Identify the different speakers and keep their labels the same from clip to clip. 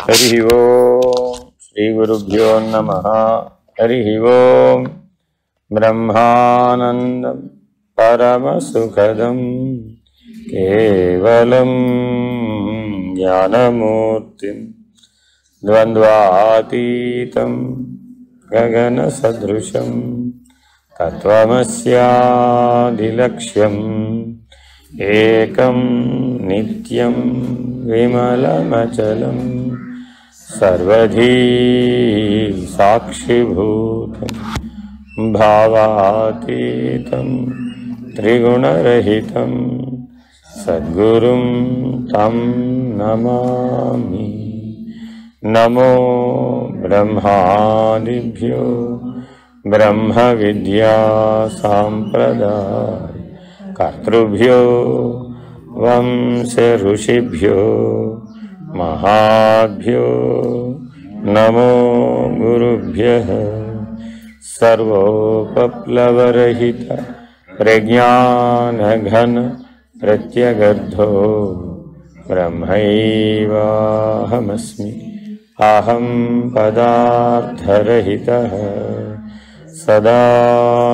Speaker 1: हरि ओम श्री गुरुभ्यो नमः। हरि ओम ब्रह्मानंदं परमसुखदं केवलं ज्ञानमूर्तिं द्वन्द्वातीतं गगनसदृशं तत्त्वमस्यादिलक्ष्यम् एकं नित्यं विमलमचलं सर्वधी साक्षिभूतं भावातीतं त्रिगुणरहितं सद्गुरुं तं नमामि। नमो ब्रह्मादिभ्यो ब्रह्मविद्या सांप्रदाय कर्तृभ्यो वंश ऋषिभ्यो महाभ्यो नमो गुरुभ्यः। सर्वोपप्लवरहित प्रज्ञानघन प्रत्यगर्धो ब्रह्मैवाहमस्मि। अहं पदार्थरहितः सदाशिवसमारम्भा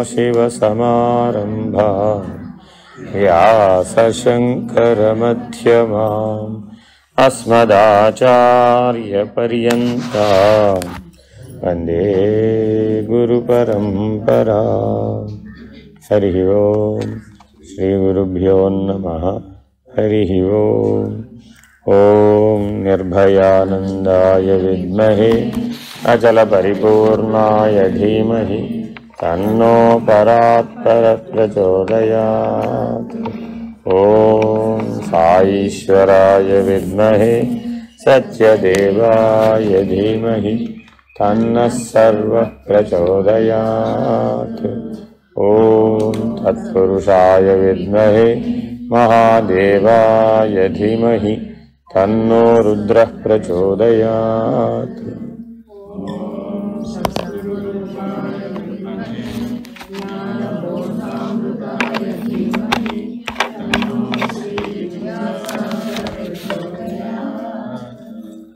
Speaker 1: व्यासशङ्करमध्यमाम् अस्मदाचार्यपर्यन्तां वन्दे गुरुपरम्परा। हरि ओम श्रीगुरुभ्यो नमः। हरि ओम। ओम निर्भयानन्दाय विद्महे अचलपरिपूर्णाय धीमहि तन्नो परात्परः प्रचोदयात्। ओम साईश्वराय विद्महे सत्यदेवाय धीमहि तन्नः सर्वः प्रचोदयात्। ओम तत्पुरुषाय विद्महे महादेवाय धीमहि तन्नो रुद्रः प्रचोदयात्।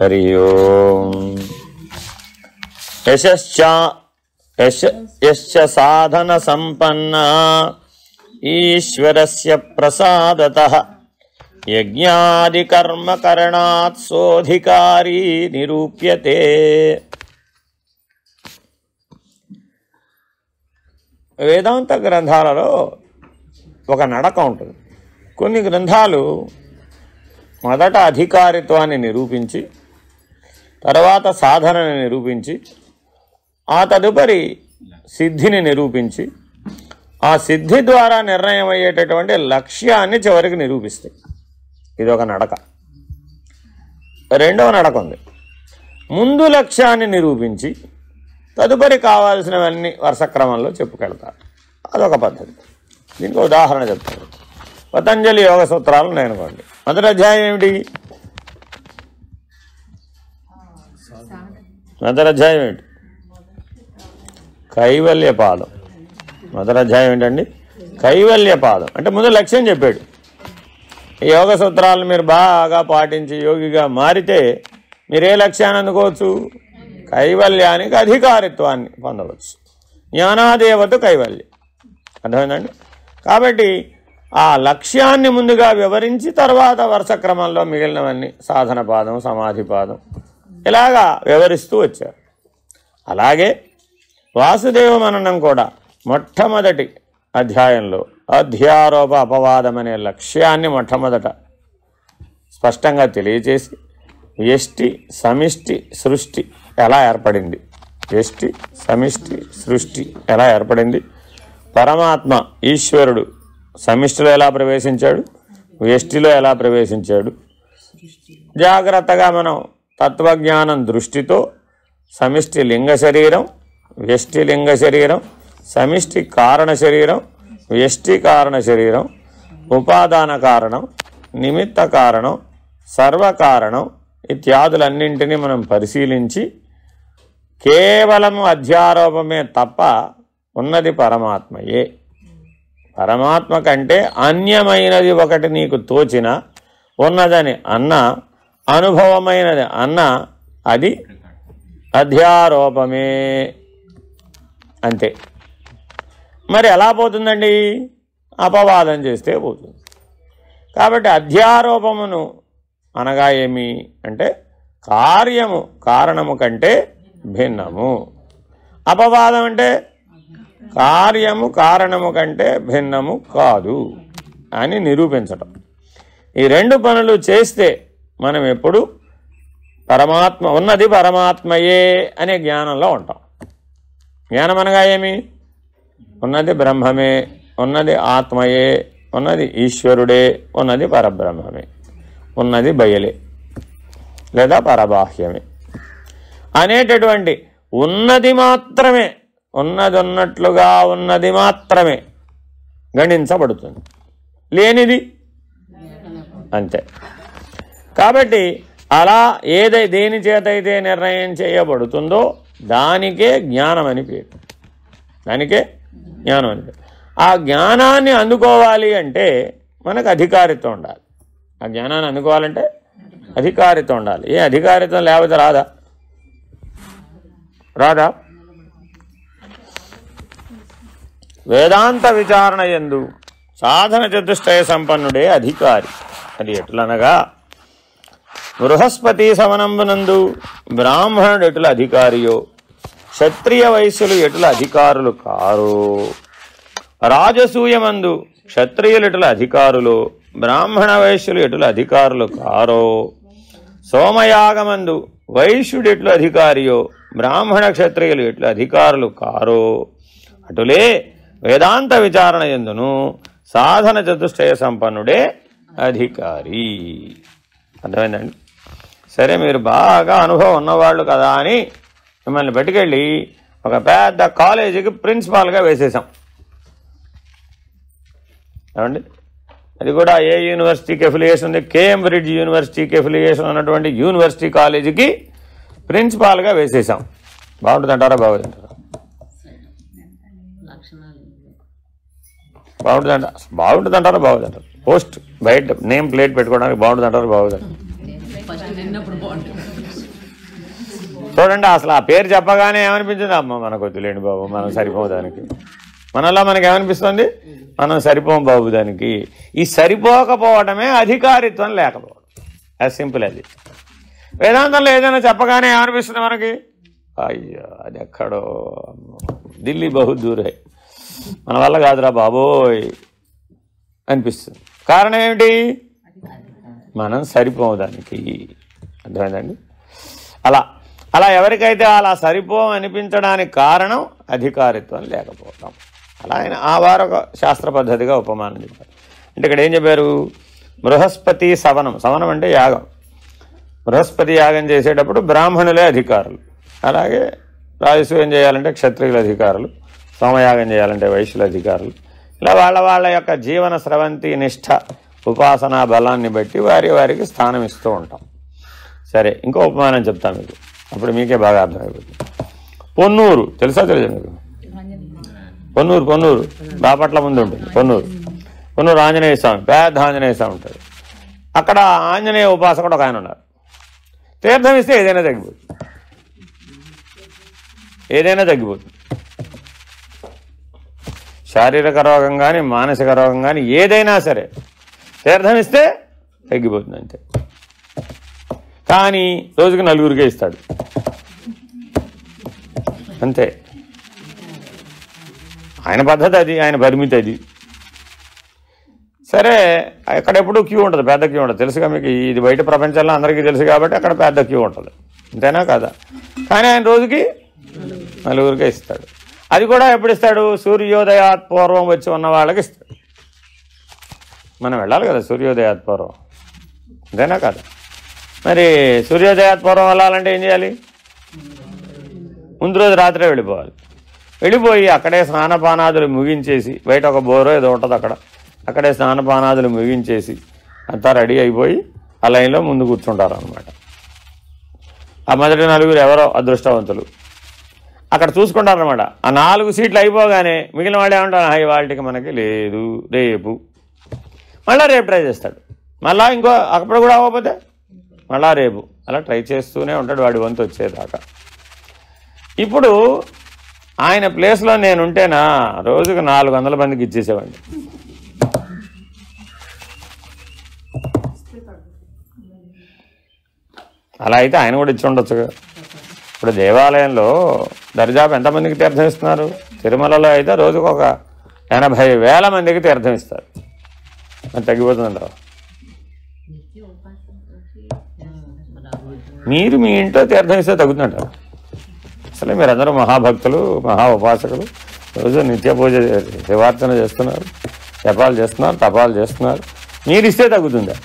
Speaker 1: हरि ओम। यश्च साधन संपन्ना ईश्वरस्य प्रसादतः यज्ञादि कर्म करणात् सोऽधिकारी निरूप्यते। వేదాంత గ్రంథాలలో ఒక నడక ఉంటుంది. కొన్ని గ్రంథాలు మొదట అధికారిత్వాన్ని నిరూపించి, తర్వాత సాధనని నిరూపించి, ఆ తదుపరి సిద్ధిని నిరూపించి, ఆ సిద్ధి ద్వారా నిర్ణయం అయ్యేటటువంటి లక్ష్యాన్ని చివరికి నిరూపిస్తాయి. ఇది ఒక నడక. రెండవ నడక ఉంది. ముందు లక్ష్యాన్ని నిరూపించి తదుపరి కావాల్సినవన్నీ వరుస క్రమంలో చెప్పుకెళ్తారు. అదొక పద్ధతి. దీనికి ఉదాహరణ చెప్తాను. పతంజలి యోగ సూత్రాలు నేనుకోండి. మొదటి అధ్యాయం ఏమిటి? మొదటి అధ్యాయం ఏంటి? కైవల్యపాదం. మొదటి అధ్యాయం ఏంటండి? కైవల్యపాదం. అంటే ముందు లక్ష్యం చెప్పాడు. ఈ యోగ సూత్రాలను మీరు బాగా పాటించి యోగిగా మారితే మీరే లక్ష్యాన్ని అందుకోవచ్చు? కైవల్యానికి అధికారిత్వాన్ని పొందవచ్చు. జ్ఞానాదేవత కైవల్యం. అర్థమైందండి? కాబట్టి ఆ లక్ష్యాన్ని ముందుగా వివరించి తర్వాత వరుస క్రమంలో మిగిలినవన్నీ సాధన పాదం, సమాధి పాదం ఇలాగా వివరిస్తూ వచ్చారు. అలాగే వాసుదేవ మననం కూడా మొట్టమొదటి అధ్యాయంలో అధ్యారోప అపవాదం అనే లక్ష్యాన్ని మొట్టమొదట స్పష్టంగా తెలియచేసి వ్యష్టి సమిష్టి సృష్టి ఎలా ఏర్పడింది, వ్యష్టి సమిష్టి సృష్టి ఎలా ఏర్పడింది, పరమాత్మ ఈశ్వరుడు సమిష్టిలో ఎలా ప్రవేశించాడు, వ్యష్టిలో ఎలా ప్రవేశించాడు, జాగ్రత్తగా మనం తత్వజ్ఞానం దృష్టితో సమిష్టి లింగ శరీరం, వ్యష్టి లింగ శరీరం, సమిష్టి కారణ శరీరం, వ్యష్టి కారణ శరీరం, ఉపాదాన కారణం, నిమిత్త కారణం, సర్వకారణం ఇత్యాదులన్నింటినీ మనం పరిశీలించి కేవలము అధ్యారోపమే తప్ప ఉన్నది పరమాత్మయే. పరమాత్మ కంటే అన్యమైనది ఒకటి నీకు తోచిన ఉన్నదని అన్న, అనుభవమైనది అన్న అది అధ్యారోపమే. అంతే. మరి ఎలా పోతుందండి? అపవాదం చేస్తే పోతుంది. కాబట్టి అధ్యారోపమును అనగా ఏమి అంటే కార్యము కారణము కంటే భిన్నము. అపవాదం అంటే కార్యము కారణము కంటే భిన్నము కాదు అని నిరూపించటం. ఈ రెండు పనులు చేస్తే మనం ఎప్పుడు పరమాత్మ ఉన్నది పరమాత్మయే అనే జ్ఞానంలో ఉంటాం. జ్ఞానం అనగా ఏమి? ఉన్నది బ్రహ్మమే, ఉన్నది ఆత్మయే, ఉన్నది ఈశ్వరుడే, ఉన్నది పరబ్రహ్మమే, ఉన్నది బయలే లేదా పరబాహ్యమే అనేటటువంటి ఉన్నది మాత్రమే, ఉన్నది ఉన్నట్లుగా ఉన్నది మాత్రమే గణించబడుతుంది. లేనిది అంతే. కాబట్టి అలా దేని చేతైతే నిర్ణయం చేయబడుతుందో దానికే జ్ఞానం అని పేరు. దానికే జ్ఞానం అని పేరు. ఆ జ్ఞానాన్ని అందుకోవాలి అంటే మనకు అధికారిత్వం ఉండాలి. ఆ జ్ఞానాన్ని అందుకోవాలంటే అధికారిత్వం ఉండాలి. ఏ అధికారిత్వం లేకపోతే రాదా? రాదా? వేదాంత విచారణ యందు సాధన చతుష్టయ సంపన్నుడే అధికారి. అది ఎట్లనగా బృహస్పతి సవనంబునందు బ్రాహ్మణుడు ఎటుల అధికారియో, క్షత్రియ వైశ్యులు ఎటుల అధికారులు కారో, రాజసూయమందు క్షత్రియులు ఎటుల అధికారులు, బ్రాహ్మణ వైశ్యులు ఎటుల అధికారులు కారో, సోమయాగమందు వైశ్యుడు ఎట్లు అధికారియో, బ్రాహ్మణ క్షత్రియులు ఎట్లు అధికారులు కారో, అటులే వేదాంత విచారణ యందును సాధన చతుష్టయ సంపన్నుడే అధికారి. అర్థమైందండి? సరే, మీరు బాగా అనుభవం ఉన్నవాళ్ళు కదా అని మిమ్మల్ని పట్టుకెళ్ళి ఒక పెద్ద కాలేజీకి ప్రిన్సిపాల్గా వేసేసాం. ఏమండి? అది కూడా ఏ యూనివర్సిటీకి అఫిలియేషన్ ఉంది? కేంబ్రిడ్జ్ యూనివర్సిటీకి అఫిలియేషన్ ఉన్నటువంటి యూనివర్సిటీ కాలేజీకి ప్రిన్సిపాల్గా వేసేసాం. బాగుంటుందంటారా? బాగుంటుందంటారా? బాగుంటుందంటారా? బాగుందంటారు. పోస్ట్ బయట నేమ్ ప్లేట్ పెట్టుకోవడానికి బాగుంటుందంటారా? బాగుందంటారు. చూడండి, అసలు ఆ పేరు చెప్పగానే ఏమనిపించింది? అమ్మ మనకు వద్దులేండి బాబు, మనం సరిపోవు దానికి. మనలో మనకి ఏమనిపిస్తుంది? మనం సరిపోం బాబు దానికి. ఈ సరిపోకపోవడమే అధికారిత్వం లేకపోవడం. యాజ్ సింపుల్ అది. వేదాంతంలో ఏదైనా చెప్పగానే ఏమనిపిస్తుంది మనకి? అయ్యో అది ఎక్కడో ఢిల్లీ బహుదూరే, మన వల్ల కాదురా బాబోయ్ అనిపిస్తుంది. కారణం ఏమిటి? మనం సరిపోము దానికి. అర్థమైందండి? అలా ఎవరికైతే అలా సరిపోం అనిపించడానికి కారణం అధికారిత్వం లేకపోవడం. అలా ఆయన ఆ వారు ఒక శాస్త్ర పద్ధతిగా ఉపమానం చెప్పారు. అంటే ఇక్కడ ఏం చెప్పారు? బృహస్పతి సవనం. సవనం అంటే యాగం. బృహస్పతి యాగం చేసేటప్పుడు బ్రాహ్మణులే అధికారులు, అలాగే రాజసూయం చేయాలంటే క్షత్రియుల అధికారులు, సోమయాగం చేయాలంటే వైశ్యుల అధికారులు. ఇలా వాళ్ళ యొక్క జీవన స్రవంతి నిష్ఠ ఉపాసనా బలాన్ని బట్టి వారికి స్థానం ఇస్తూ ఉంటాం. సరే, ఇంకో ఉపమానం చెప్తాను మీకు, అప్పుడు మీకే బాగా అర్థమైపోతుంది. పొన్నూరు తెలుసా? తెలుసు మీకు? పొన్నూరు బాపట్ల ముందు ఉంటుంది. పొన్నూరు ఆంజనేయ స్వామి, పెద్ద ఆంజనేయ స్వామి ఉంటుంది. అక్కడ ఆంజనేయ ఉపాసకుడు ఒక ఆయన ఉన్నారు. తీర్థం ఇస్తే ఏదైనా తగ్గిపోతుంది. శారీరక రోగం కానీ మానసిక రోగం కానీ ఏదైనా సరే తీర్థం ఇస్తే తగ్గిపోతుంది అంతే. కానీ రోజుకి 4 ఇస్తాడు అంతే. ఆయన పద్ధతి అది, ఆయన పరిమితి అది. సరే, అక్కడెప్పుడు క్యూ ఉంటుంది, పెద్ద క్యూ ఉంటుంది. తెలుసుగా మీకు, ఇది బయట ప్రపంచంలో అందరికీ తెలుసు కాబట్టి అక్కడ పెద్ద క్యూ ఉంటుంది. అంతేనా కదా? కానీ ఆయన రోజుకి 4 ఇస్తాడు. అది కూడా ఎప్పుడు ఇస్తాడు? సూర్యోదయాత్ పూర్వం వచ్చి ఉన్న వాళ్ళకి ఇస్తాడు. మనం వెళ్ళాలి కదా సూర్యోదయాత్ పూర్వం, అంతేనా కదా? మరి సూర్యోదయాత్ పూర్వం వెళ్ళాలంటే ఏం చేయాలి? ముందు రోజు రాత్రే వెళ్ళిపోయి అక్కడే స్నానపానాదులు ముగించేసి, బయట ఒక బోరో ఏదో ఉంటుంది అక్కడే స్నానపానాదులు ముగించేసి అంతా రెడీ అయిపోయి ఆ లైన్లో ముందు కూర్చుంటారు అనమాట. ఆ మొదటి 4 ఎవరో అదృష్టవంతులు అక్కడ చూసుకుంటారనమాట. ఆ 4 సీట్లు అయిపోగానే మిగిలిన వాళ్ళు ఏమంటారు? వాళ్ళకి మనకి లేదు, రేపు మళ్ళీ రేపు ట్రై చేస్తాడు. మళ్ళీ అప్పుడు కూడా అవ్వకపోతే మళ్ళా రేపు అలా ట్రై చేస్తూనే ఉంటాడు వాడి వంతు వచ్చేదాకా. ఇప్పుడు ఆయన ప్లేస్లో నేనుంటేనా రోజుకు 400 మందికి ఇచ్చేసేవాడిని. అలా అయితే ఆయన కూడా ఇచ్చి ఉండొచ్చుగా. ఇప్పుడు దేవాలయంలో దరిదాపు ఎంతమందికి తీర్థం ఇస్తున్నారు? తిరుమలలో అయితే రోజుకు ఒక 80,000 మందికి తీర్థం ఇస్తారు. అది తగ్గిపోతుందంట. మీరు మీ ఇంట్లో తీర్థం ఇస్తే తగ్గుతుందంట. అసలే మీరందరూ మహాభక్తులు, మహా ఉపాసకులు, రోజు నిత్య పూజ శివార్చన చేస్తున్నారు, జపాలు చేస్తున్నారు, తపాలు చేస్తున్నారు. మీరు ఇస్తే తగ్గుతుందా?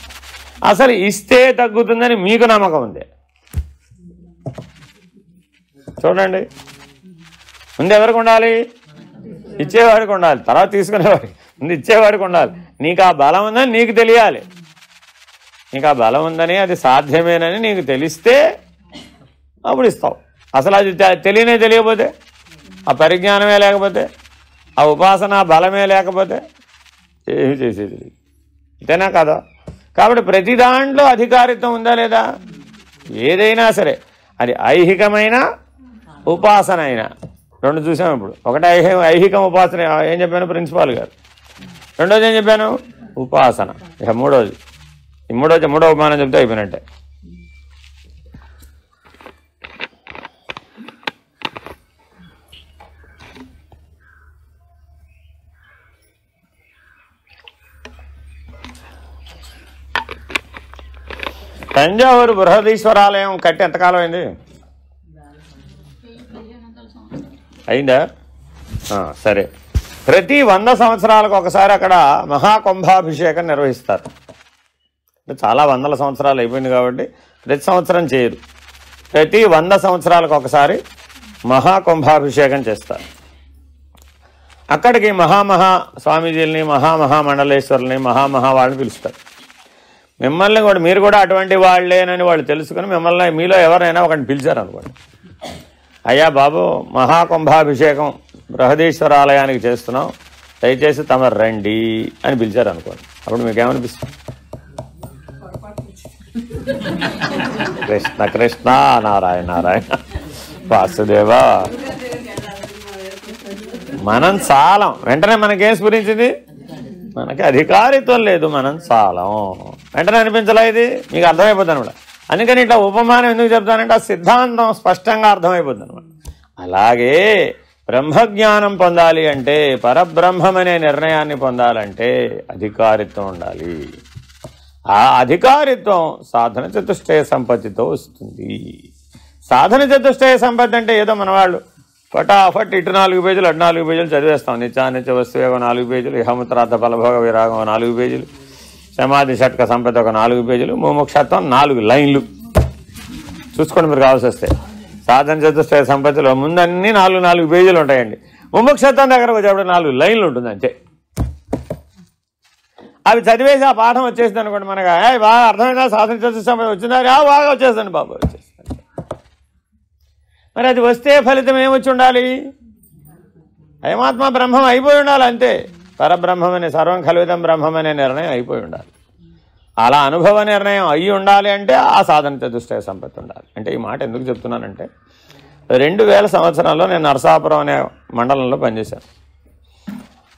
Speaker 1: అసలు ఇస్తే తగ్గుతుందని మీకు నమ్మకం ఉంది? చూడండి, ముందు ఎవరికి ఉండాలి? ఇచ్చేవాడికి ఉండాలి, తర్వాత తీసుకునేవాడికి. ముందు ఇచ్చేవాడికి ఉండాలి. నీకు ఆ బలం ఉందని నీకు తెలియాలి. నీకు ఆ బలం ఉందని, అది సాధ్యమేనని నీకు తెలిస్తే అప్పుడు ఇస్తావు. అసలు అది తెలియకపోతే, ఆ పరిజ్ఞానమే లేకపోతే, ఆ ఉపాసన బలమే లేకపోతే ఏమి చేసేది? అంతేనా కదా? కాబట్టి ప్రతి దాంట్లో అధికారిత్వం ఉందా లేదా? ఏదైనా సరే, అది ఐహికమైన ఉపాసన అయినా. రెండు చూసాం ఇప్పుడు. ఒకటి ఐహికం ఉపాసన, ఏం చెప్పాను ప్రిన్సిపాల్ గారు. రెండోది ఏం చెప్పాను? ఉపాసన. ఇక మూడో ఉపమానం చెప్తే అయిపోయినట్టే. తంజావూరు బృహదీశ్వరాలయం కట్టి ఎంతకాలం అయింది? అయిందా? సరే. ప్రతి 100 సంవత్సరాలకు ఒకసారి అక్కడ మహాకుంభాభిషేకం నిర్వహిస్తారు. చాలా వందల సంవత్సరాలు అయిపోయింది కాబట్టి ప్రతి సంవత్సరం చేయరు. ప్రతి 100 సంవత్సరాలకు ఒకసారి మహాకుంభాభిషేకం చేస్తారు. అక్కడికి స్వామీజీలని, మండలేశ్వరులని, వాళ్ళని పిలుస్తారు. మిమ్మల్ని కూడా, మీరు కూడా అటువంటి వాళ్ళేనని వాళ్ళు తెలుసుకుని మిమ్మల్ని, మీలో ఎవరైనా ఒకరిని పిలిచారు అనుకోండి, అయ్యా బాబు మహాకుంభాభిషేకం బృహదీశ్వరాలయానికి చేస్తున్నాం, దయచేసి తమరు రండి అని పిలిచారు అనుకోండి. అప్పుడు మీకేమనిపిస్తుంది? కృష్ణ కృష్ణ నారాయణ నారాయణ వాసుదేవ. మనం చాలం. వెంటనే మనకేం స్ఫురించింది? మనకి అధికారిత్వం లేదు, మనం చాలం. వెంటనే అనిపించలే? ఇది మీకు అర్థమైపోతుంది అనమాట. అందుకని ఇట్లా ఉపమానం ఎందుకు చెప్తానంటే ఆ సిద్ధాంతం స్పష్టంగా అర్థమైపోతుంది అనమాట. అలాగే బ్రహ్మజ్ఞానం పొందాలి అంటే, పరబ్రహ్మం అనే నిర్ణయాన్ని పొందాలంటే అధికారిత్వం ఉండాలి. ఆ అధికారిత్వం సాధన చతుష్టయ సంపత్తితో వస్తుంది. సాధన చతుష్టయ సంపత్తి అంటే ఏదో మన వాళ్ళు ఫటాఫట్ ఇటు 4 పేజీలు, అటు 4 పేజీలు చదివేస్తాం. నిత్యానిత్య వస్తువేగం 4 పేజీలు, ఇహముత్రార్థ ఫలభోగ విరాగం 4 పేజీలు, సమాధి షట్క సంపత్తి ఒక 4 పేజీలు, ముముక్షత్వం 4 లైన్లు. చూసుకోండి మీరు కావాల్సి వస్తే. సాధన చతుష్టయ సంపత్తిలో ముందన్నీ 4 పేజీలు ఉంటాయండి. ముముక్షత్వం దగ్గర వచ్చేప్పుడు 4 లైన్లు ఉంటుంది అంతే. అవి చదివేసి ఆ పాఠం వచ్చేసింది అనుకోండి, మనకు బాగా అర్థమైందా? సాధన చతుష్టయ సంపత్తి వచ్చిందా? బాగా వచ్చేస్తుంది బాబు, వచ్చేస్తుంది. మరి అది వస్తే ఫలితం ఏమొచ్చి ఉండాలి? అయమాత్మ బ్రహ్మం అయిపోయి ఉండాలి అంతే. పరబ్రహ్మం అనే, సర్వం ఖల్విదం బ్రహ్మం అనే నిర్ణయం అయిపోయి ఉండాలి. అలా అనుభవ నిర్ణయం అయ్యి ఉండాలి అంటే ఆ సాధన చతుష్టయ సంపత్తి ఉండాలి. అంటే ఈ మాట ఎందుకు చెప్తున్నానంటే, 2000 సంవత్సరాల్లో నేను నరసాపురం అనే మండలంలో పనిచేశాను.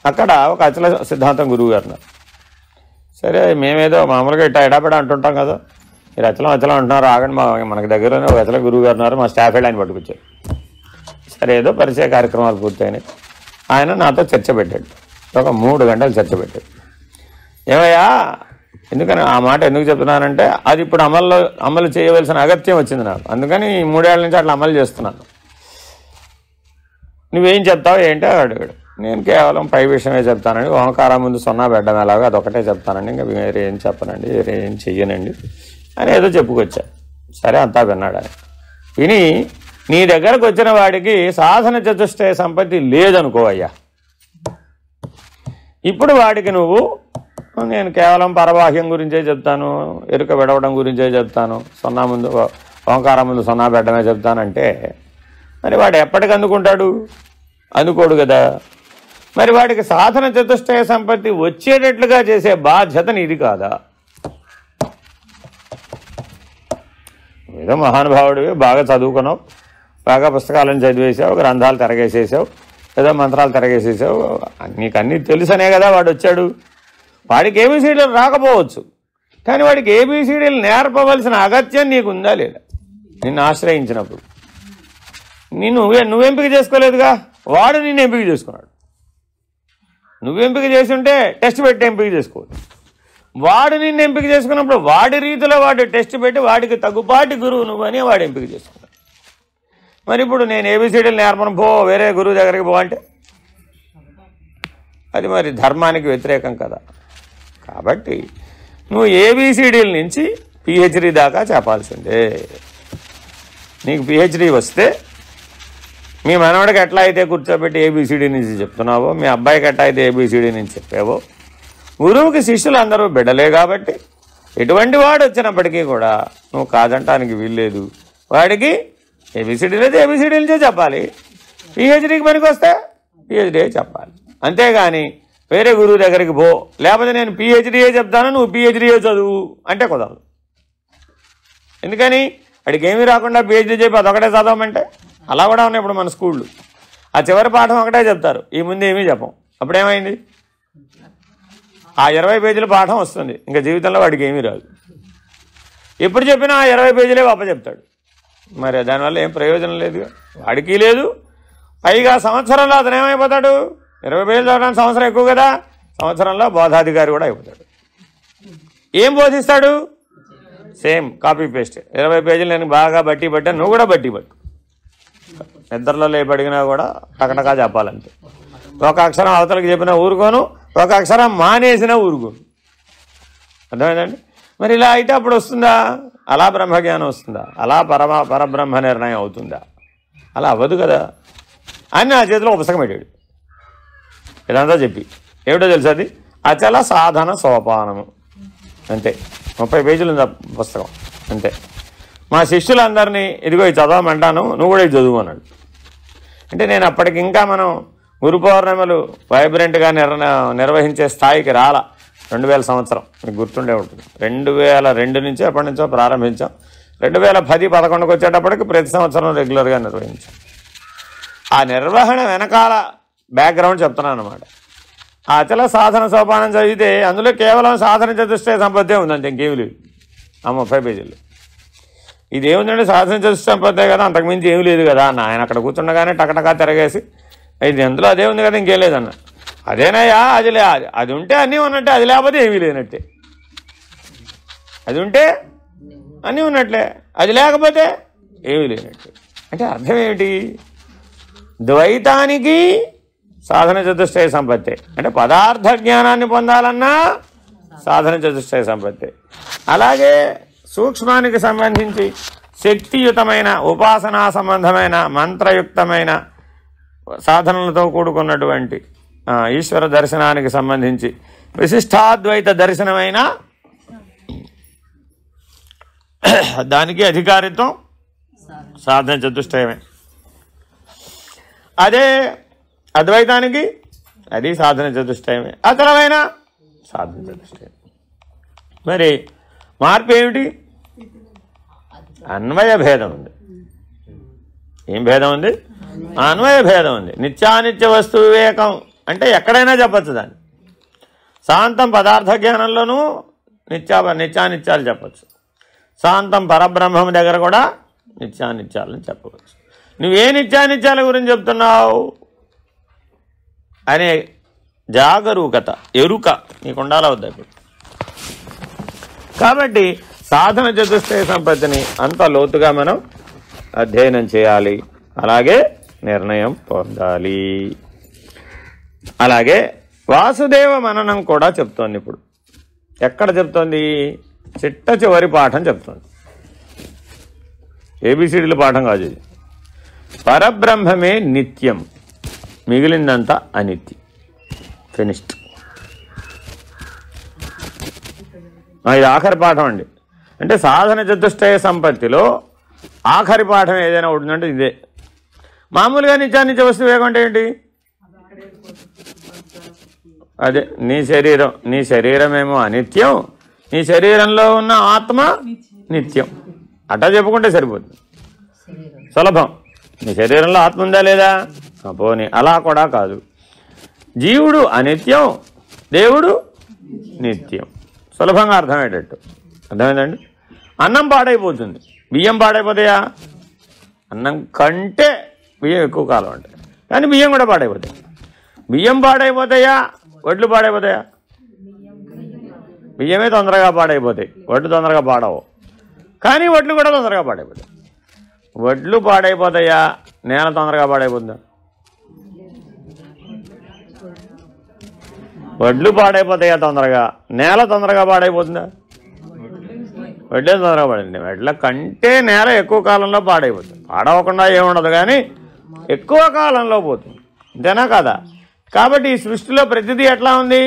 Speaker 1: అక్కడ ఒక అచల సిద్ధాంతం గురువు గారు ఉన్నారు. సరే, మేమేదో మామూలుగా ఎడాపెడా అంటుంటాం కదా, మీరు అచలం అంటున్నారు, ఆగండి, మనకి దగ్గరనే ఒక అచల గురువు గారు ఉన్నారు, మా స్టాఫ్ ఆయన పట్టుకొచ్చారు. సరే, ఏదో పరిచయ కార్యక్రమాలు పూర్తయినాయి. ఆయన నాతో చర్చ పెట్టాడు. ఒక 3 గంటలు చర్చ పెట్టాడు. ఏమయ్యా, ఎందుకని ఆ మాట ఎందుకు చెప్తున్నానంటే, అది ఇప్పుడు అమలు చేయవలసిన అగత్యం వచ్చింది నాకు. అందుకని 3 ఏళ్ల నుంచి అట్లా అమలు చేస్తున్నాను. నువ్వేం చెప్తావు ఏంటో అడిగాడు. నేను కేవలం పై విషయమే చెప్తానండి, ఓంకారం ముందు 0 పెట్టడం ఎలాగో అదొకటే చెప్తానండి, ఇంకా వేరే ఏం చెప్పనండి, వేరే ఏం చెయ్యనండి అని ఏదో చెప్పుకొచ్చా. సరే, అంతా విన్నాడు ఆయన. విని, నీ దగ్గరకు వచ్చిన వాడికి సాధన చతుష్టయ సంపత్తి లేదనుకో అయ్యా, ఇప్పుడు వాడికి నువ్వు, నేను కేవలం పరబాహ్యం గురించే చెప్తాను, ఎరుక విడవడం గురించే చెప్తాను, 0 ముందు, ఓంకారం ముందు 0 పెట్టడమే చెప్తానంటే మరి వాడు ఎప్పటికి అందుకుంటాడు? అందుకోడు కదా. మరి వాడికి సాధన చతుష్టయ సంపత్తి వచ్చేటట్లుగా చేసే బాధ్యత నీది కాదా? ఏదో మహానుభావుడివి, బాగా చదువుకున్నావు, బాగా పుస్తకాలను చదివేసావు, గ్రంథాలు తిరగేసేసావు, ఏదో మంత్రాలు తిరగేసేసావు, నీకన్నీ తెలుసనే కదా వాడు వచ్చాడు. వాడికి ఏబీసీడీలు రాకపోవచ్చు, కానీ వాడికి ఏబీసీడీలు నేర్పవలసిన అగత్యం నీకు ఉందా లేదా? నిన్ను ఆశ్రయించినప్పుడు నువ్వు ఎంపిక చేసుకోలేదుగా, వాడు నిన్ను ఎంపిక చేసుకున్నాడు. నువ్వు ఎంపిక చేసి ఉంటే టెస్ట్ పెట్టి ఎంపిక చేసుకోవచ్చు. వాడు నిన్ను ఎంపిక చేసుకున్నప్పుడు వాడి రీతిలో వాడు టెస్ట్ పెట్టి వాడికి తగ్గుపాటి గురువు నువ్వని వాడు ఎంపిక చేసుకున్నాడు. మరి ఇప్పుడు నేను ఏబీసీడీలు నేర్పను, పో వేరే గురువు దగ్గరికి పో అంటే అది మరి ధర్మానికి వ్యతిరేకం కదా. కాబట్టి నువ్వు ఏబీసీడీల నుంచి పిహెచ్డీ దాకా చెప్పాల్సిందే. నీకు పిహెచ్డీ వస్తే మీ మనవడికి ఎట్లా అయితే కూర్చోబెట్టి ఏబీసీడీ నుంచి చెప్తున్నావో, మీ అబ్బాయికి ఎట్లా అయితే ఏబీసీడీ నుంచి చెప్పావో, గురువుకి శిష్యులు అందరూ బిడ్డలే కాబట్టి ఎటువంటి వాడు వచ్చినప్పటికీ కూడా నువ్వు కాదంటానికి వీల్లేదు. వాడికి ఏబీసీడీ అయితే ఏబీసీడీ నుంచే చెప్పాలి, పిహెచ్డీకి పనికి వస్తే పిహెచ్డీ చెప్పాలి. అంతేగాని వేరే గురువు దగ్గరికి పో, లేకపోతే నేను పిహెచ్డీయే చెప్తాను నువ్వు పిహెచ్డీయే చదువు అంటే కుదరదు. ఎందుకని వాడికి ఏమీ రాకుండా పిహెచ్డీ చెప్పి అదొకటే చదవమంటే అలా కూడా ఉన్నాయి ఇప్పుడు మన స్కూళ్ళు. ఆ చివరి పాఠం ఒకటే చెప్తారు, ఈ ముందు ఏమీ చెప్పం. అప్పుడేమైంది, ఆ 20 పేజీల పాఠం వస్తుంది, ఇంకా జీవితంలో వాడికి ఏమీ రాదు. ఎప్పుడు చెప్పినా ఆ 20 పేజీలే గొప్ప చెప్తాడు. మరి దానివల్ల ఏం ప్రయోజనం లేదు, వాడికి లేదు. పైగా సంవత్సరంలో అతను ఏమైపోతాడు, 20 పేజీలు చదవడానికి సంవత్సరం ఎక్కువ కదా, సంవత్సరంలో బోధాధికారి కూడా అయిపోతాడు. ఏం బోధిస్తాడు, సేమ్ కాపీ పేస్ట్. 20 పేజీలు నేను బాగా బట్టి పట్టాను, నువ్వు కూడా బట్టి పట్టు. నిద్రలో లేపడిగినా కూడా టకటకా చెప్పాలంటే, ఒక అక్షరం అవతలకి చెప్పినా ఊరుకోను, ఒక అక్షరం మానేసినా ఊరుకోను. అర్థమైందండి? మరి ఇలా అయితే అప్పుడు వస్తుందా, అలా బ్రహ్మజ్ఞానం వస్తుందా, అలా పరబ్రహ్మ నిర్ణయం అవుతుందా? అలా అవ్వదు కదా అని నా చేతిలో ఒక పుస్తకం పెట్టాడు. ఇదంతా చెప్పి ఏమిటో తెలుసు, అది అచల సాధన సోపానము. అంతే, 30 పేజీలు ఉంది ఆ పుస్తకం. అంతే. మా శిష్యులందరినీ ఇదిగో ఇది చదవమంటాను, నువ్వు కూడా ఇది చదువు అన్నాడు. అంటే నేను అప్పటికి ఇంకా మనం గురు పౌర్ణిమలు వైబ్రెంట్గా నిర్వహించే స్థాయికి రాలా. 2000 సంవత్సరం మీకు గుర్తుండే ఉంటుంది. 2002 నుంచి ఎప్పటి నుంచో ప్రారంభించాం. 2010-11కు వచ్చేటప్పటికి ప్రతి సంవత్సరం రెగ్యులర్గా నిర్వహించాం. ఆ నిర్వహణ వెనకాల బ్యాక్గ్రౌండ్ చెప్తున్నాను అన్నమాట. ఆ అచల సాధన సోపానం చదివితే అందులో కేవలం సాధన చతుష్టయ సంపత్తే ఉందంటే ఇంకేమి లేదు ఆ 30 పేజీలు. ఇదేముందంటే సాధన చతుష్టయ సంపత్తే కదా, అంతకుమించి ఏమి లేదు కదా అన్న. ఆయన అక్కడ కూర్చుండగానే టకటకా తిరగేసి ఇది ఎందులో అదే ఉంది కదా, ఇంకేం లేదన్న. అదేనయ్యా, అది ఉంటే అన్నీ ఉన్నట్టే, అది లేకపోతే ఏమీ లేనట్టే. అది ఉంటే అన్నీ ఉన్నట్లే, అది లేకపోతే ఏమీ లేనట్టే. అంటే అర్థం ఏమిటి, ద్వైతానికి సాధన చతుష్టయ సంపత్తే. అంటే పదార్థ జ్ఞానాన్ని పొందాలన్నా సాధన చతుష్టయ సంపత్తే. అలాగే సూక్ష్మానికి సంబంధించి శక్తియుతమైన ఉపాసనా సంబంధమైన మంత్రయుక్తమైన సాధనలతో కూడుకున్నటువంటి ఈశ్వర దర్శనానికి సంబంధించి విశిష్టాద్వైత దర్శనమైన దానికి అధికారిత్వం సాధన చతుష్టయమే. అదే అద్వైతానికి అది సాధన చతుష్టయమే, అతరమైన సాధన చతుష్టయం. మరి మార్పు ఏమిటి, అన్వయ భేదం ఉంది. ఏం భేదం ఉంది, అన్వయ భేదం ఉంది. నిత్యానిత్య వస్తు వివేకం అంటే ఎక్కడైనా చెప్పచ్చు దాన్ని. శాంతం పదార్థ జ్ఞానంలోనూ నిత్యానిత్యాలు చెప్పచ్చు. శాంతం పరబ్రహ్మం దగ్గర కూడా నిత్యానిత్యాలను చెప్పవచ్చు. నువ్వే నిత్యానిత్యాల గురించి చెప్తున్నావు అనే జాగరూకత, ఎరుక నీకు ఉండాలవుద్ది. కాబట్టి సాధన చతుష్టయ సంపత్తిని అంత లోతుగా మనం అధ్యయనం చేయాలి, అలాగే నిర్ణయం పొందాలి. అలాగే వాసుదేవ మననం కూడా చెప్తోంది. ఇప్పుడు ఎక్కడ చెప్తోంది, చిట్ట చివరి పాఠం చెప్తోంది. ఏబిసిడీల పాఠం కాదు ఇది. పరబ్రహ్మమే నిత్యం, మిగిలిందంతా అనిత్యం. ఫినిష్డ్. ఇది ఆఖరి పాఠం అండి. అంటే సాధన చతుష్టయ సంపత్తిలో ఆఖరి పాఠం ఏదైనా ఉంటుందంటే ఇదే. మామూలుగా నిత్యానిత్య వస్తు వివేకం అంటే ఏంటి, అదే నీ శరీరమేమో అనిత్యం, నీ శరీరంలో ఉన్న ఆత్మ నిత్యం. అట్టా చెప్పుకుంటే సరిపోతుంది, సులభం. నీ శరీరంలో ఆత్మ ఉందా లేదా? పోనీ. అలా కూడా కాదు. జీవుడు అనిత్యం, దేవుడు నిత్యం. సులభంగా అర్థమయ్యేటట్టు. అర్థమైందండి? అన్నం పాడైపోతుంది, బియ్యం పాడైపోతాయా? అన్నం కంటే బియ్యం ఎక్కువ కాలం అంటే, కానీ బియ్యం కూడా పాడైపోతాయి. బియ్యం పాడైపోతాయా, వడ్లు పాడైపోతాయా? బియ్యమే తొందరగా పాడైపోతాయి, వడ్లు తొందరగా పాడవు. కానీ వడ్లు కూడా తొందరగా పాడైపోతాయి. వడ్లు పాడైపోతాయా, నేల తొందరగా పాడైపోతుందా? వడ్లు పాడైపోతాయా తొందరగా, నేల తొందరగా పాడైపోతుందా? వడ్లే తొందరగా పాడైంది. వడ్ల కంటే నేల ఎక్కువ కాలంలో పాడైపోతుంది. పాడవకుండా ఏముండదు, కానీ ఎక్కువ కాలంలో పోతుంది. అంతేనా కదా? కాబట్టి ఈ సృష్టిలో ప్రతిదీ ఎట్లా ఉంది?